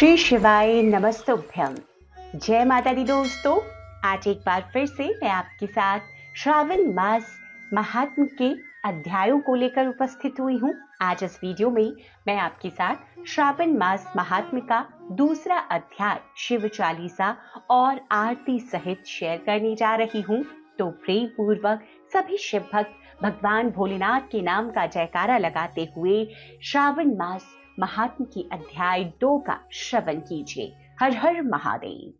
श्री शिवाय नमस्तुभ्यम। जय माता दी दोस्तों, आज एक बार फिर से मैं आपके साथ श्रावण मास महात्म्य के अध्यायों को लेकर उपस्थित हुई हूँ। आज इस वीडियो में मैं आपके साथ श्रावण मास महात्म्य का दूसरा अध्याय शिव चालीसा और आरती सहित शेयर करने जा रही हूँ। तो प्रेम पूर्वक सभी शिव भक्त भगवान भोलेनाथ के नाम का जयकारा लगाते हुए श्रावण मास महात्म्य की अध्याय 2 का श्रवण कीजिए। हर हर महादेव।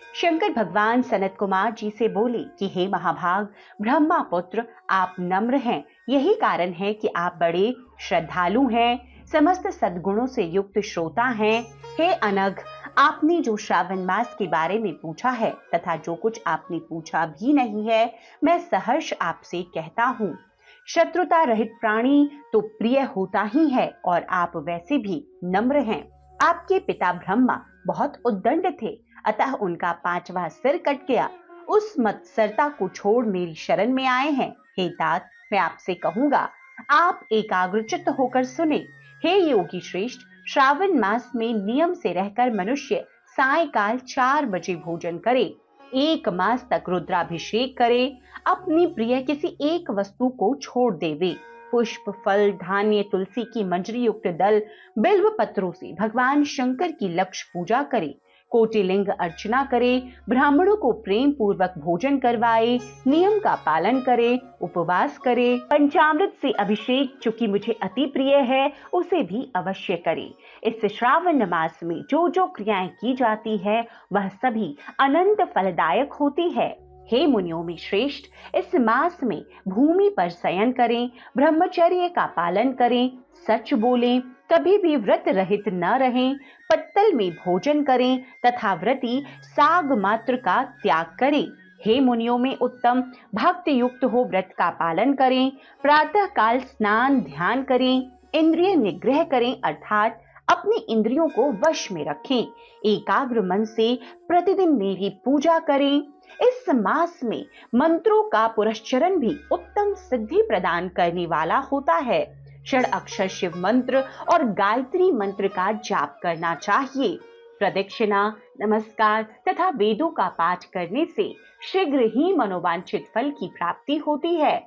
शंकर भगवान सनत कुमार जी से बोले कि हे महाभाग ब्रह्मा पुत्र, आप नम्र हैं। यही कारण है कि आप बड़े श्रद्धालु हैं, समस्त सद्गुणों से युक्त श्रोता हैं। हे अनघ, आपने जो श्रावण मास के बारे में पूछा है तथा जो कुछ आपने पूछा भी नहीं है, मैं सहर्ष आपसे कहता हूँ। शत्रुता रहित प्राणी तो प्रिय होता ही है और आप वैसे भी नम्र हैं। आपके पिता ब्रह्मा बहुत उद्दंड थे, अतः उनका 5वां सिर कट गया। उस मत्सरता को छोड़ मेरी शरण में आए हैं। हे तात, मैं आपसे कहूंगा, आप एकाग्रचित्त होकर सुने। हे योगी श्रेष्ठ, श्रावण मास में नियम से रहकर मनुष्य सायकाल 4 बजे भोजन करे, 1 मास तक रुद्राभिषेक करे, अपनी प्रिय किसी एक वस्तु को छोड़ देवे, पुष्प फल धान्य तुलसी की मंजरी युक्त दल बिल्व पत्रों से भगवान शंकर की लक्ष्य पूजा करे, कोटिलिंग अर्चना करे, ब्राह्मणों को प्रेम पूर्वक भोजन करवाए, नियम का पालन करे, उपवास करे, पंचामृत से अभिषेक चूंकि मुझे अति प्रिय है उसे भी अवश्य करे। इस श्रावण मास में जो जो क्रियाएं की जाती है वह सभी अनंत फलदायक होती है। हे मुनियों में श्रेष्ठ, इस मास में भूमि पर शयन करें, ब्रह्मचर्य का पालन करें, सच बोलें, कभी भी व्रत रहित न रहें, पत्तल में भोजन करें तथा व्रती साग मात्र का त्याग करें। हे मुनियों में उत्तम, भक्त युक्त हो व्रत का पालन करें, प्रातः काल स्नान ध्यान करें, इंद्रिय निग्रह करें अर्थात अपनी इंद्रियों को वश में रखें, एकाग्र मन से प्रतिदिन मेरी पूजा करें। इस मास में मंत्रों का पुरस्चरण भी उत्तम सिद्धि प्रदान करने वाला होता है। 6 अक्षर शिव मंत्र और गायत्री मंत्र का जाप करना चाहिए। प्रदक्षिणा, नमस्कार तथा वेदों का पाठ करने से शीघ्र ही मनोवांछित फल की प्राप्ति होती है।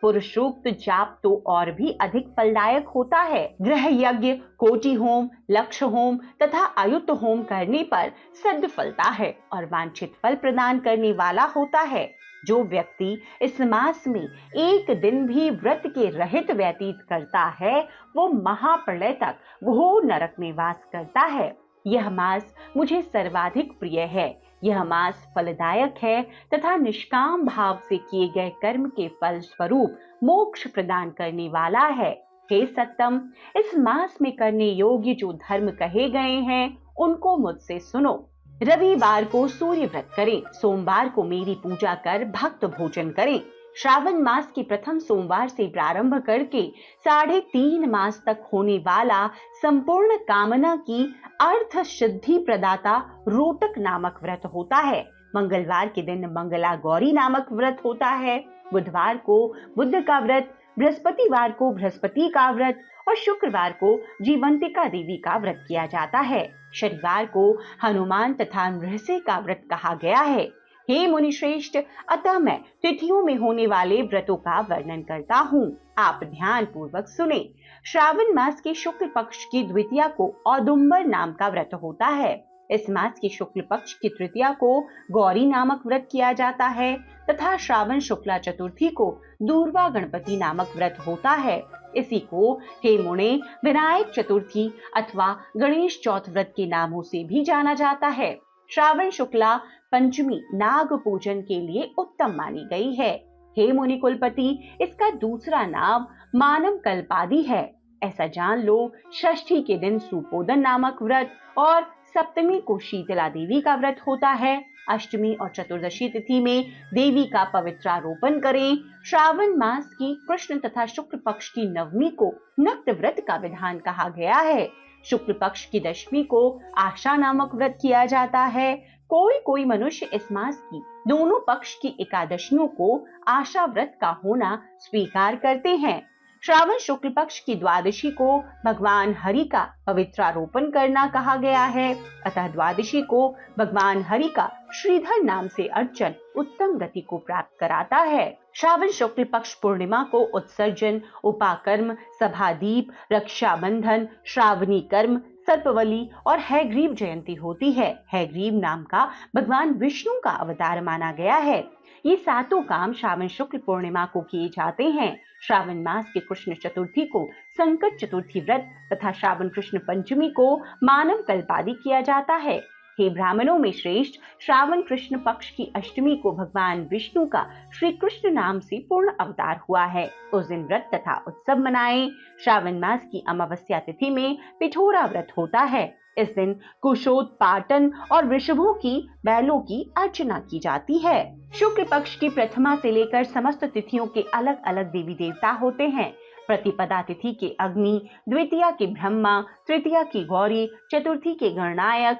पुरुषोक्त जाप तो और भी अधिक फलदायक होता है। गृह यज्ञ, कोटि होम, लक्ष्य होम तथा आयुत होम करने पर सिद्ध फलता है और वांछित फल प्रदान करने वाला होता है। जो व्यक्ति इस मास में एक दिन भी व्रत के रहित व्यतीत करता है वो महाप्रलय तक घोर नरक में वास करता है। यह मास मुझे सर्वाधिक प्रिय है। यह मास फलदायक है तथा निष्काम भाव से किए गए कर्म के फल स्वरूप मोक्ष प्रदान करने वाला है। हे सत्तम, इस मास में करने योग्य जो धर्म कहे गए हैं उनको मुझसे सुनो। रविवार को सूर्य व्रत करें, सोमवार को मेरी पूजा कर भक्त भोजन करें। श्रावण मास के प्रथम सोमवार से प्रारंभ करके 3.5 मास तक होने वाला संपूर्ण कामना की अर्थ सिद्धि प्रदाता रोटक नामक व्रत होता है। मंगलवार के दिन मंगला गौरी नामक व्रत होता है। बुधवार को बुद्ध का व्रत, बृहस्पतिवार को बृहस्पति का व्रत और शुक्रवार को जीवंतिका देवी का व्रत किया जाता है। शनिवार को हनुमान तथा नृसिंह का व्रत कहा गया है। हे मुनि श्रेष्ठ, अतः मैं तिथियों में होने वाले व्रतों का वर्णन करता हूँ, आप ध्यान पूर्वक सुने। श्रावण मास के शुक्ल पक्ष की द्वितीया को औदुंबर नाम का व्रत होता है। इस मास की शुक्ल पक्ष की तृतीया को गौरी नामक व्रत किया जाता है तथा श्रावण शुक्ला चतुर्थी को दूर्वा गणपति नामक व्रत होता है। इसी को हे मुने विनायक चतुर्थी अथवा गणेश चौथ व्रत के नामों से भी जाना जाता है। श्रावण शुक्ला पंचमी नाग पूजन के लिए उत्तम मानी गई है। हे मुनि कुलपति, इसका दूसरा नाम मानव कल्पादि है। ऐसा जान लो। षष्ठी के दिन सुपोदन नामक व्रत और सप्तमी को शीतला देवी का व्रत होता है। अष्टमी और चतुर्दशी तिथि में देवी का पवित्रारोपण करें। श्रावण मास की कृष्ण तथा शुक्ल पक्ष की नवमी को नक्त व्रत का विधान कहा गया है। शुक्ल पक्ष की दशमी को आशा नामक व्रत किया जाता है। कोई कोई मनुष्य इस मास की दोनों पक्ष की एकादशियों को आशा व्रत का होना स्वीकार करते हैं। श्रावण शुक्ल पक्ष की द्वादशी को भगवान हरि का पवित्रारोपण करना कहा गया है। अतः द्वादशी को भगवान हरि का श्रीधर नाम से अर्चन उत्तम गति को प्राप्त कराता है। श्रावण शुक्ल पक्ष पूर्णिमा को उत्सर्जन, उपाकर्म, सभादीप, रक्षाबंधन, श्रावणी कर्म, सर्पवली और हैग्रीव जयंती होती है। हैग्रीव नाम का भगवान विष्णु का अवतार माना गया है। ये सातों काम श्रावण शुक्ल पूर्णिमा को किए जाते हैं। श्रावण मास के कृष्ण चतुर्थी को संकट चतुर्थी व्रत तथा श्रावण कृष्ण पंचमी को मानव कल्पादि किया जाता है। हे ब्राह्मणों में श्रेष्ठ, श्रावण कृष्ण पक्ष की अष्टमी को भगवान विष्णु का श्री कृष्ण नाम से पूर्ण अवतार हुआ है। उस दिन व्रत तथा उत्सव मनाएं। श्रावण मास की अमावस्या तिथि में पिठोरा व्रत होता है। इस दिन कुशोत्पाटन और वृषभों की बैलों की अर्चना की जाती है। शुक्ल पक्ष की प्रथमा से लेकर समस्त तिथियों के अलग अलग देवी देवता होते हैं। प्रतिपदा तिथि के अग्नि, द्वितीया के ब्रह्मा, तृतीया की गौरी, चतुर्थी के गणनायक,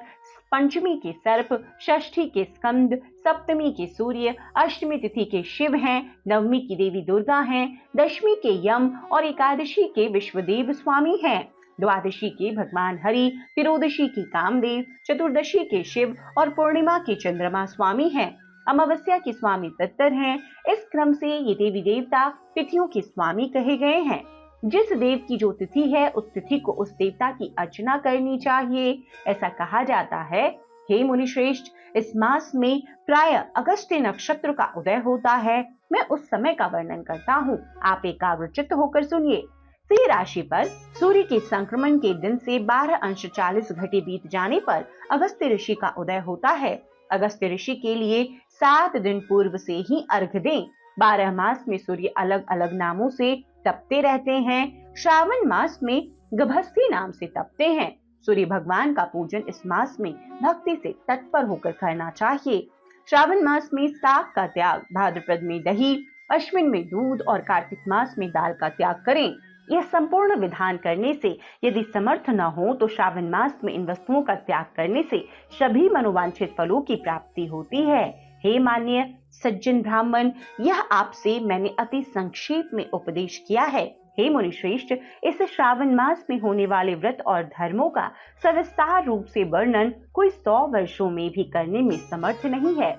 पंचमी के सर्प, षष्ठी के स्कंद, सप्तमी के सूर्य, अष्टमी तिथि के शिव हैं, नवमी की देवी दुर्गा हैं, दशमी के यम और एकादशी के विश्वदेव स्वामी हैं। द्वादशी के भगवान हरि, त्रियोदशी की कामदेव, चतुर्दशी के शिव और पूर्णिमा के चंद्रमा स्वामी हैं। अमावस्या के स्वामी पितर हैं। इस क्रम से ये देवी देवता तिथियों के स्वामी कहे गए हैं। जिस देव की जो तिथि है उस तिथि को उस देवता की अर्चना करनी चाहिए। ऐसा कहा जाता है, हे मुनिश्रेष्ठ, इस मास में प्राय अगस्त्य नक्षत्र का उदय होता है। मैं उस समय का वर्णन करता हूँ, आप एकाग्रचित्त होकर सुनिए। सिंह राशि पर सूर्य के संक्रमण के दिन से 12 अंश 40 घंटे बीत जाने पर अगस्त्य ऋषि का उदय होता है। अगस्त्य ऋषि के लिए 7 दिन पूर्व से ही अर्घ दें। 12 मास में सूर्य अलग अलग नामों से तपते रहते हैं। श्रावण मास में गभस्ती नाम से तपते हैं। सूर्य भगवान का पूजन इस मास में भक्ति से तत्पर होकर करना चाहिए। श्रावण मास में साग का त्याग, भाद्रपद में दही, अश्विन में दूध और कार्तिक मास में दाल का त्याग करें। यह संपूर्ण विधान करने से यदि समर्थ न हो तो श्रावण मास में इन वस्तुओं का त्याग करने से सभी मनोवांछित फलों की प्राप्ति होती है। हे मान्य सज्जन ब्राह्मण, यह आपसे मैंने अति संक्षेप में उपदेश किया है। हे मुनिश्रेष्ठ, इस श्रावण मास में होने वाले व्रत और धर्मों का सविस्तार रूप से वर्णन कोई 100 वर्षों में भी करने में समर्थ नहीं है।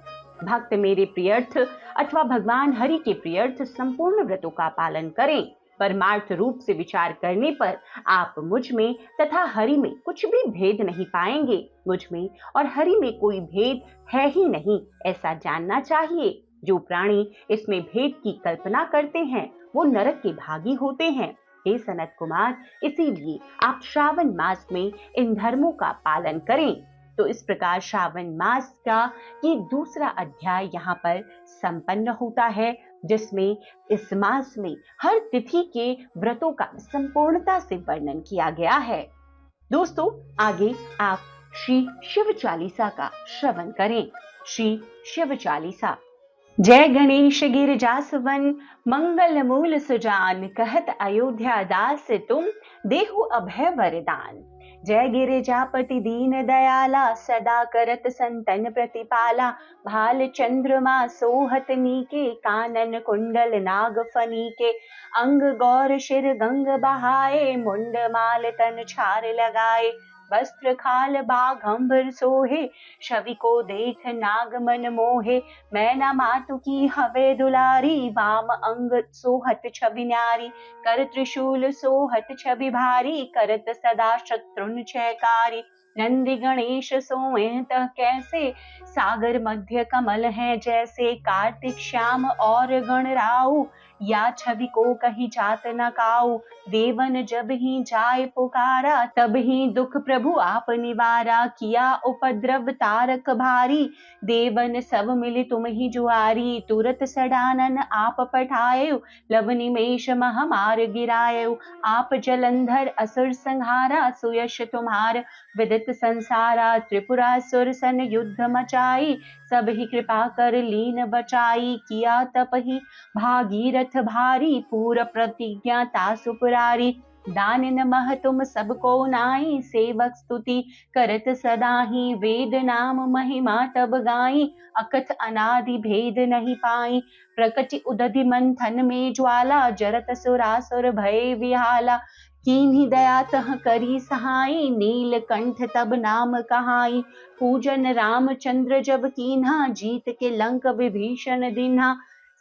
भक्त मेरे प्रियर्थ अथवा भगवान हरि के प्रियर्थ संपूर्ण व्रतों का पालन करें। परमार्थ रूप से विचार करने पर आप मुझ में तथा हरि में कुछ भी भेद नहीं पाएंगे। मुझ में और हरि में कोई भेद है ही नहीं, ऐसा जानना चाहिए। जो प्राणी इसमें भेद की कल्पना करते हैं वो नरक के भागी होते हैं। हे सनत कुमार, इसीलिए आप श्रावण मास में इन धर्मों का पालन करें। तो इस प्रकार श्रावण मास का ये दूसरा अध्याय यहाँ पर संपन्न होता है, जिसमें इस मास में हर तिथि के व्रतों का संपूर्णता से वर्णन किया गया है। दोस्तों, आगे आप श्री शिव चालीसा का श्रवण करें। श्री शिव चालीसा। जय गणेश गिरिजासवन, मंगल मूल सुजान, कहत अयोध्या दास तुम, देहु अभय वरदान। जय गिरिजापति दीन दयाला, सदा करत संतन प्रतिपाला। भाल चंद्रमा सोहत नीके, कानन कुंडल नाग फनीके। अंग गौर शिर गंग बहाए, मुंड माल तन छार लगाए। वस्त्र खाल बाघंबर सोहे, छवि को देख नाग मन मोहे। मैना मातु की हवे दुलारी, वाम अंग सोहत छवि न्यारी। कर त्रिशूल सोहत छवि भारी, करत सदा शत्रुन छयकारी। नंदी गणेश सोएं तह कैसे, सागर मध्य कमल हैं जैसे। कार्तिक श्याम और गणराऊ, या छवि को कहीं जात न काऊ। देवन जब ही जाय पुकारा, तब ही दुख प्रभु आप निवारा। किया उपद्रव तारक भारी, देवन सब मिले तुम ही जुआरी। तुरत सडानन आप पठायो, लव निमेष महामार गिरायो। आप जलंधर असुर संहारा, सुयश तुम्हार विदित संसारा। त्रिपुरासुर सन युद्ध मचाई, सब ही कृपा कर लीन बचाई। किया तप ही भागीरथ भारी, पूर प्रतिज्ञा तासु पुरारी। दान नमः तुम सबको नाई, सेवक स्तुति करत सदा ही, वेद नाम महिमा तब गाई, अकथ अनादि भेद नहीं पाई, प्रकटि उदधि मंथन में ज्वाला, जरत सुरासुर भय विहाला, कीन्ही दया तह करी सहाई, नीलकंठ तब नाम कहाई, पूजन रामचंद्र जब कीन्हा, जीत के लंक विभीषण दिन्हा,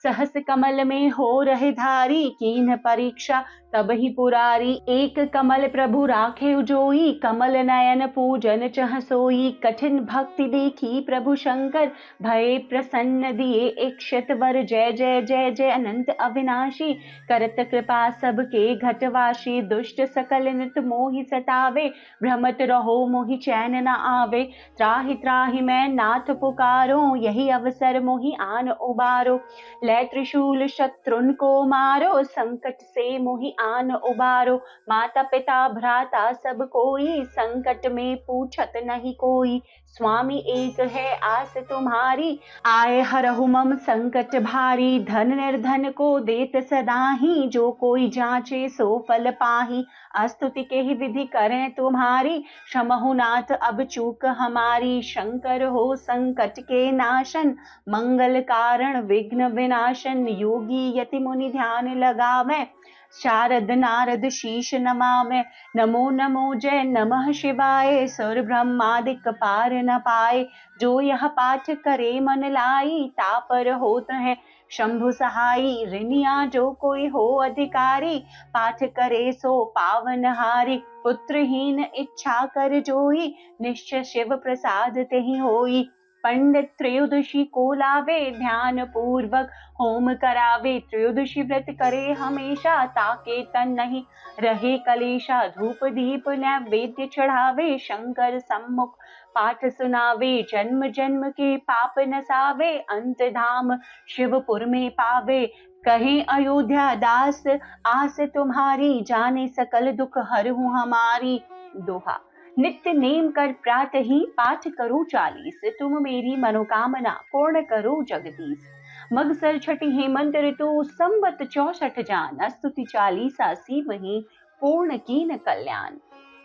सहस कमल में हो रहे धारी, कीन्ह परीक्षा तब ही पुरारी, एक कमल प्रभु राखे उजोई, कमल नयन पूजन चह सोई, कठिन भक्ति देखी प्रभु शंकर, भय प्रसन्न दिए एक शतवर, जय जय जय जय अनंत अविनाशी, करत कृपा सबके घटवाशी, दुष्ट सकल नित मोहि सतावे, भ्रमत रहो मोहि चैन न आवे, त्राहि त्राहि मैं नाथ पुकारो, यही अवसर मोहि आन उबारो, लै त्रिशूल शत्रुन को मारो, संकट से मोहि आन उबारो, माता पिता भ्राता सब कोई, संकट में पूछत नहीं कोई, स्वामी एक है आस तुम्हारी, आए हरहु मम संकट भारी, धन निर्धन को देत सदा ही, जो कोई जांचे सो फल पाही, स्तुति के ही विधि करें तुम्हारी, क्षमहु नाथ अब चूक हमारी, शंकर हो संकट के नाशन, मंगल कारण विघ्न विनाशन, योगी यति मुनि ध्यान लगावे, शारद नारद शीश नमावे, नमो नमो जय नमः शिवाय, सुर ब्रह्मादिक पार न पाए, जो यह पाठ करे मन लाई, तापर होत है शंभु सहाई, ऋणिया जो कोई हो अधिकारी, पाठ करे सो पावन हारी, पुत्रहीन इच्छा कर जोई, निश्चय शिव प्रसाद तेहि होई, पंडित त्रयोदशी को लावे, ध्यान पूर्वक होम करावे, त्रयोदशी व्रत करे हमेशा, ताके तन नहीं रहे कलेशा, धूप दीप नैवेद्य चढ़ावे, शंकर सम्मुख पाठ सुनावे, जन्म जन्म के पाप नसावे, अंत धाम शिवपुर में पावे, कहे अयोध्या दास आस तुम्हारी, जाने सकल दुख हरहु हमारी। दोहा। नित्य नेम कर प्रातः ही पाठ करो 40, तुम मेरी मनोकामना पूर्ण करो जगदीश। मगसर छठी हेमंत ऋतु संवत 64 जान, स्तुति 40 सीवहि पूर्ण कीन कल्याण।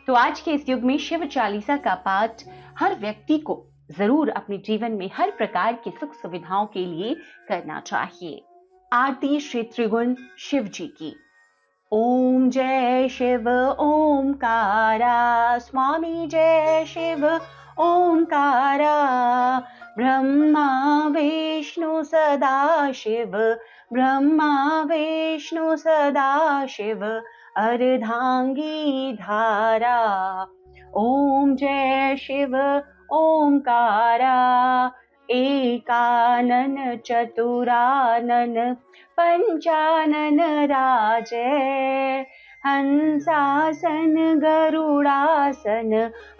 तो आज के इस युग में शिव चालीसा का पाठ हर व्यक्ति को जरूर अपने जीवन में हर प्रकार की सुख सुविधाओं के लिए करना चाहिए। आरती श्री त्रिगुण शिव जी की। ओम जय शिव ओंकारा, स्वामी जय शिव ओंकारा, ब्रह्मा विष्णु सदा शिव, ब्रह्मा विष्णु सदा शिव, अर्धांगी धारा। ओम जय शिव ओंकारा, एकानन चतुरानन, पंचानन राजै, हंसासन गरुड़ासन,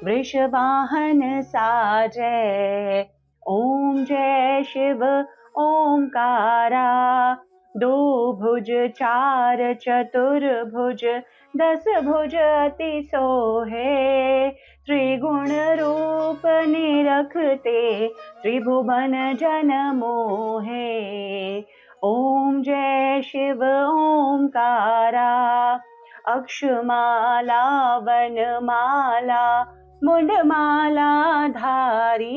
वृषवाहन साजै। ओम जय शिव ओंकारा, दो भुज चार चतुर्भुज, 10 भुज अति सोहे, त्रिगुण रूप निरखते, त्रिभुवन जन मोहे। ओम जय शिव ओंकारा, अक्षमाला वनमाला, मुंडमाला धारी,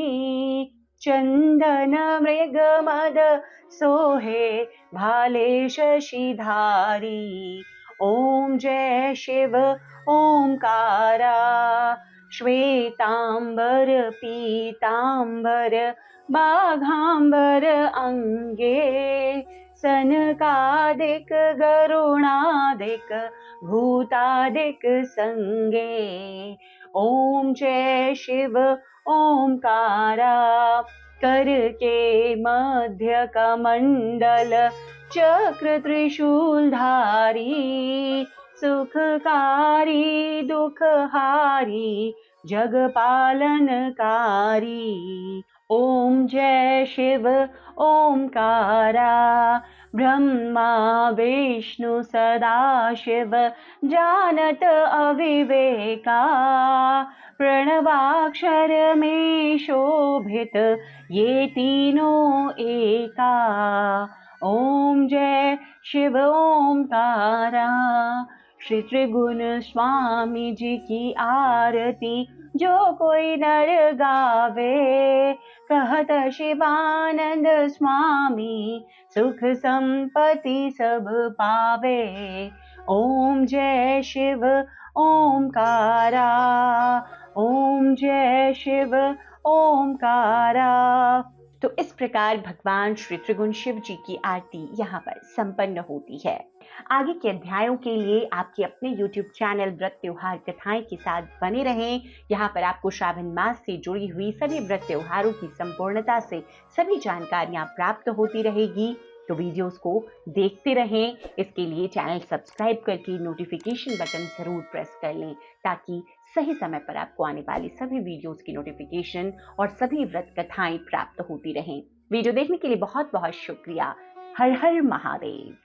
चंदन मृग मद सोहे, भाले शशिधारी। ओम जय शिव ओंकारा, श्वेतांबर पीतांबर, बाघांबर अंगे, सनकादिक गरुणादिक, भूतादिक संगे। ओम जय शिव ओंकारा, कर के मध्य कमंडल, चक्र त्रिशूलधारी, सुखकारी दुखहारी, जगपालनकारी। ओम जय शिव ओंकारा, ब्रह्मा विष्णु सदा शिव, जानत अविवेका, प्रणवाक्षर में शोभित, ये तीनों एका। ओम जय शिव ओंकारा, श्री त्रिगुण स्वामी जी की आरती जो कोई नर गावे, कहत शिवानंद स्वामी सुख संपत्ति सब पावे। ओम जय शिव ओमकारा, ओम जय शिव ओमकारा। तो इस प्रकार भगवान श्री त्रिगुण शिव जी की आरती यहाँ पर संपन्न होती है। आगे के अध्यायों के लिए आपके अपने YouTube चैनल व्रत त्योहार कथाएं के साथ बने रहें। यहाँ पर आपको श्रावण मास से जुड़ी हुई सभी व्रत त्योहारों की संपूर्णता से सभी जानकारियां प्राप्त होती रहेगी। तो वीडियोस को देखते रहें। इसके लिए चैनल सब्सक्राइब करके नोटिफिकेशन बटन जरूर प्रेस कर लें, ताकि सही समय पर आपको आने वाली सभी वीडियोस की नोटिफिकेशन और सभी व्रत कथाएं प्राप्त होती रहें। वीडियो देखने के लिए बहुत बहुत शुक्रिया। हर हर महादेव।